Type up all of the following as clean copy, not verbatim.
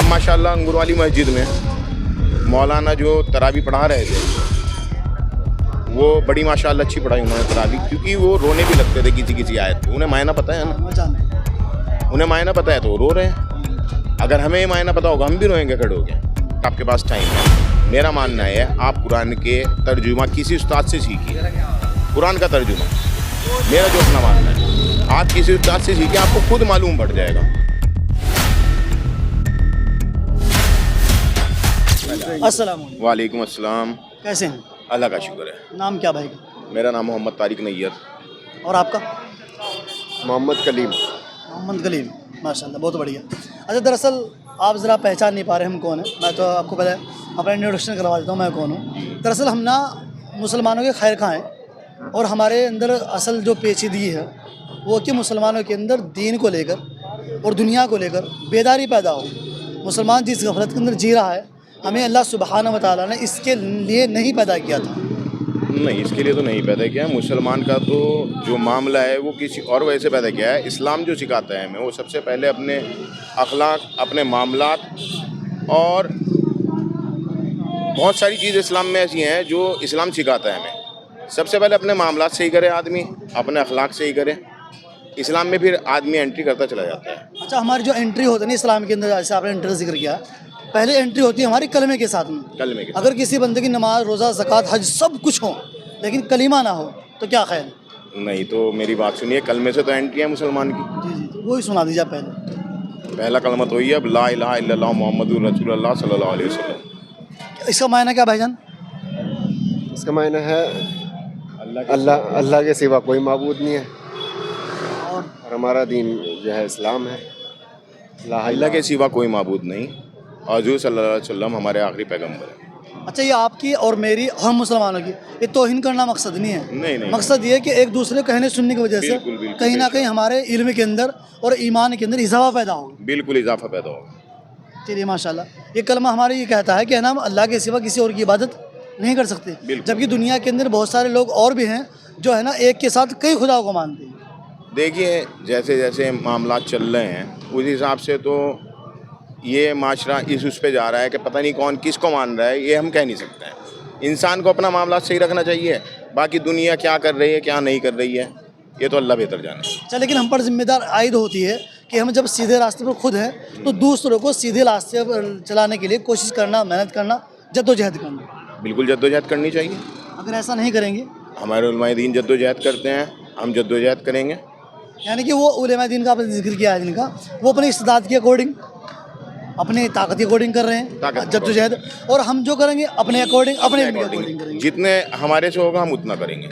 اب ماشاءاللہ انگور والی مسجد میں مولانا جو تراویح پڑھا رہے تھے وہ بڑی ماشاءاللہ اچھی پڑھائی انہوں نے تراویح، کیونکہ وہ رونے بھی لگتے تھے کسی کسی آیت پہ، انہیں معنی پتہ ہے نا، انہیں معنی پتہ ہے تو وہ رو رہے ہیں۔ اگر ہمیں یہ معنی پتہ ہوگا ہم بھی روئیں گے کھڑے ہو کے۔ آپ کے پاس ٹائم ہے، میرا ماننا ہے آپ قرآن کے ترجمہ کسی استاد سے سیکھیے، قرآن کا ترجمہ، میرا جو اپنا ماننا ہے آپ کسی استاد سے سیکھیں، آپ کو خود معلوم پڑ جائے گا۔ السلام علیکم۔ وعلیکم السلام۔ کیسے ہیں؟ اللہ کا شکر ہے۔ نام کیا بھائی کا؟ میرا نام محمد طارق نیّر۔ اور آپ کا؟ محمد کلیم۔ محمد کلیم، ماشاء اللہ، بہت بڑھیا۔ اچھا، دراصل آپ ذرا پہچان نہیں پا رہے ہم کون ہیں، میں تو آپ کو پہلے اپنا انٹروڈکشن کروا دیتا ہوں میں کون ہوں۔ دراصل ہم نا مسلمانوں کے خیر خواہ ہیں، اور ہمارے اندر اصل جو پیچیدگی ہے وہ کہ مسلمانوں کے اندر دین کو لے کر اور دنیا کو لے کر بیداری پیدا ہو۔ مسلمان جس غفلت کے اندر جی رہا ہے، ہمیں اللہ سبحانہ و تعالیٰ نے اس کے لیے نہیں پیدا کیا تھا۔ نہیں، اس کے لیے تو نہیں پیدا کیا ہے۔ مسلمان کا تو جو معاملہ ہے وہ کسی اور وجہ سے پیدا کیا ہے۔ اسلام جو سکھاتا ہے ہمیں وہ سب سے پہلے اپنے اخلاق، اپنے معاملات، اور بہت ساری چیز اسلام میں ایسی ہیں جو اسلام سکھاتا ہے ہمیں۔ سب سے پہلے اپنے معاملات صحیح کرے آدمی، اپنے اخلاق صحیح کرے، اسلام میں پھر آدمی انٹری کرتا چلا جاتا ہے۔ اچھا، ہماری جو انٹری ہوتی ہے نا اسلام کے اندر، جیسے آپ نے انٹری ذکر کیا، پہلے انٹری ہوتی ہے ہماری کلمے کے ساتھ میں۔ کلمے کے اگر کسی بندے کی نماز، روزہ، زکوٰۃ، حج سب کچھ ہو لیکن کلمہ نہ ہو تو کیا خیال ہے؟ نہیں، تو میری بات سنیے، کلمے سے تو انٹری ہے مسلمان کی۔ جی، وہی سنا دیجیے آپ پہلے۔ پہلا کلمہ تو یہ ہے، اب لا الہ الا اللہ محمد رسول اللہ صلی اللہ علیہ وسلم۔ اس کا معنی کیا بھائی جان؟ اس کا معنی ہے اللہ کے سوا کوئی معبود نہیں ہے، اور اور ہمارا دین جو ہے اسلام ہے۔ اللہ کے سوا کوئی معبود نہیں، اور حضور صلی اللہ علیہ وسلم ہمارے آخری پیغمبر ہیں۔ اچھا، یہ آپ کی اور میری، ہم مسلمانوں کی، یہ توہین کرنا مقصد نہیں ہے۔ نہیں، مقصد یہ ہے کہ ایک دوسرے کو کہنے سننے کی وجہ سے بالکل، کہیں نہ کہیں ہمارے علم کے اندر اور ایمان کے اندر اضافہ پیدا ہوگا۔ بالکل اضافہ پیدا ہوگا۔ چلیے ماشاءاللہ، یہ کلمہ ہمارے یہ کہتا ہے کہ ہم اللہ کے سوا کسی اور کی عبادت نہیں کر سکتے، جبکہ دنیا کے اندر بہت سارے لوگ اور بھی ہیں جو ہے نا ایک کے ساتھ کئی خداؤں کو مانتے ہیں۔ دیکھیے، جیسے جیسے معاملات چل رہے ہیں اس حساب سے تو یہ معاشرہ اس پہ جا رہا ہے کہ پتہ نہیں کون کس کو مان رہا ہے، یہ ہم کہہ نہیں سکتے ہیں۔ انسان کو اپنا معاملات صحیح رکھنا چاہیے، باقی دنیا کیا کر رہی ہے کیا نہیں کر رہی ہے یہ تو اللہ بہتر جانے۔ اچھا، لیکن ہم پر ذمہ دار عائد ہوتی ہے کہ ہم جب سیدھے راستے پر خود ہیں تو دوسروں کو سیدھے راستے پر چلانے کے لیے کوشش کرنا، محنت کرنا، جدوجہد کرنا۔ بالکل جدوجہد کرنی چاہیے۔ اگر ایسا نہیں کریں گے، ہمارے علماء دین جدوجہد کرتے ہیں، ہم جدوجہد کریں گے۔ یعنی کہ وہ علماء دین کا آپ نے ذکر کیا ہے جن کا، وہ اپنے استعداد کے اکارڈنگ، اپنی طاقت کے اکارڈنگ کر رہے ہیں جدوجہد، اور ہم جو کریں گے اپنے اکارڈنگ، اپنے علم کے اکارڈنگ کریں گے۔ جتنے ہمارے سے ہوگا ہم اتنا کریں گے۔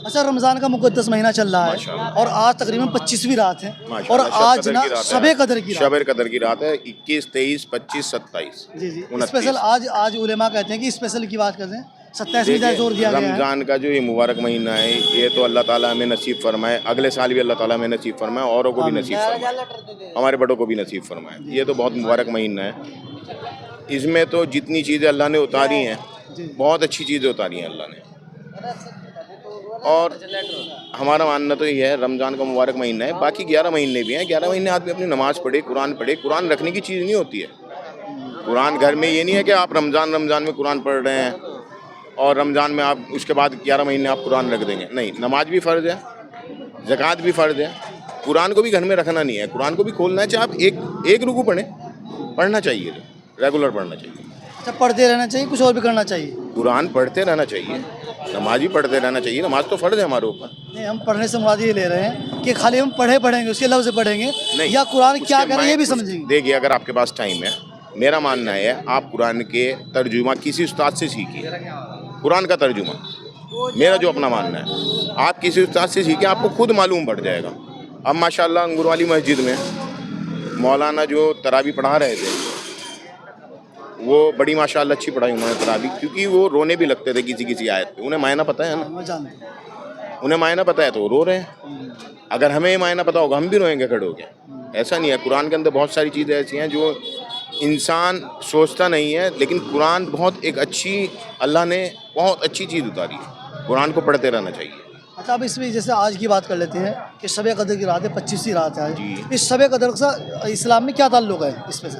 اچھا، رمضان کا مقدس مہینہ چل رہا ہے اور آج تقریباً 25ویں رات ہے، اور آج نا شب قدر کی رات، شب قدر کی رات ہے، 21، 23، 25، 27۔ جی، اسپیشل آج علماء کہتے ہیں کہ اسپیشل کی بات کرتے ہیں 27ویں زور دیا گیا ہے۔ رمضان کا جو یہ مبارک مہینہ ہے یہ تو اللہ تعالیٰ ہمیں نصیب فرمائے، اگلے سال بھی اللہ تعالیٰ ہمیں نصیب فرمائے، اوروں کو بھی نصیب فرمائے، ہمارے بڑوں کو بھی نصیب فرمائے۔ یہ تو بہت مبارک مہینہ ہے، اس میں تو جتنی چیزیں اللہ نے اتاری ہیں بہت اچھی چیزیں اتاری ہیں اللہ نے۔ اور ہمارا ماننا تو یہ ہے رمضان کا مبارک مہینہ ہے، باقی 11 مہینے بھی ہیں، 11 مہینے آدمی اپنی نماز پڑھے، قرآن پڑھے۔ قرآن رکھنے کی چیز نہیں ہوتی ہے، قرآن گھر میں یہ نہیں ہے کہ آپ رمضان میں قرآن پڑھ رہے ہیں اور رمضان میں آپ اس کے بعد 11 مہینے آپ قرآن رکھ دیں گے، نہیں۔ نماز بھی فرض ہے، زکوٰۃ بھی فرض ہے، قرآن کو بھی گھر میں رکھنا نہیں ہے، قرآن کو بھی کھولنا ہے، چاہے آپ ایک رکوع پڑھیں، پڑھنا چاہیے، ریگولر پڑھنا چاہیے۔ اچھا، پڑھتے رہنا چاہیے، کچھ اور بھی کرنا چاہیے؟ قرآن پڑھتے رہنا چاہیے، نماز بھی پڑھتے رہنا چاہیے، نماز تو فرض ہے ہمارے اوپر۔ نہیں، ہم پڑھنے سے مراد یہ لے رہے ہیں کہ خالی ہم پڑھیں گے، اس کے لفظ پڑھیں گے، یا قرآن کیا کریں یہ بھی سمجھیں گے۔ دیکھیے، اگر آپ کے پاس ٹائم ہے، میرا ماننا ہے آپ قرآن کے ترجمہ کسی استاد سے سیکھیے، قرآن کا ترجمہ، میرا جو اپنا ماننا ہے آپ کسی استاد سے سیکھیں، آپ کو خود معلوم پڑ جائے گا۔ اب ماشاءاللہ انگور والی مسجد میں مولانا جو تراویح پڑھا رہے تھے وہ بڑی ماشاءاللہ اچھی پڑھائی انہوں نے تراویح، کیونکہ وہ رونے بھی لگتے تھے کسی کسی آیت پہ، انہیں معنی پتہ ہے نا، میں جانتا ہوں۔ انہیں معنی پتہ ہے تو وہ رو رہے ہیں۔ اگر ہمیں یہ معنی پتہ ہوگا ہم بھی روئیں گے کھڑے ہو کے۔ ایسا نہیں ہے، قرآن کے اندر بہت ساری چیزیں ایسی ہیں جو انسان سوچتا نہیں ہے، لیکن قرآن بہت ایک اچھی، اللہ نے بہت اچھی چیز اتاری ہے، قرآن کو پڑھتے رہنا چاہیے۔ اچھا، اب اس میں جیسے آج کی بات کر لیتے ہیں کہ شب قدر کی رات ہے، 25ویں رات ہے، جی۔ اس شب قدر کا اسلام میں کیا تعلق ہے اس میں سے؟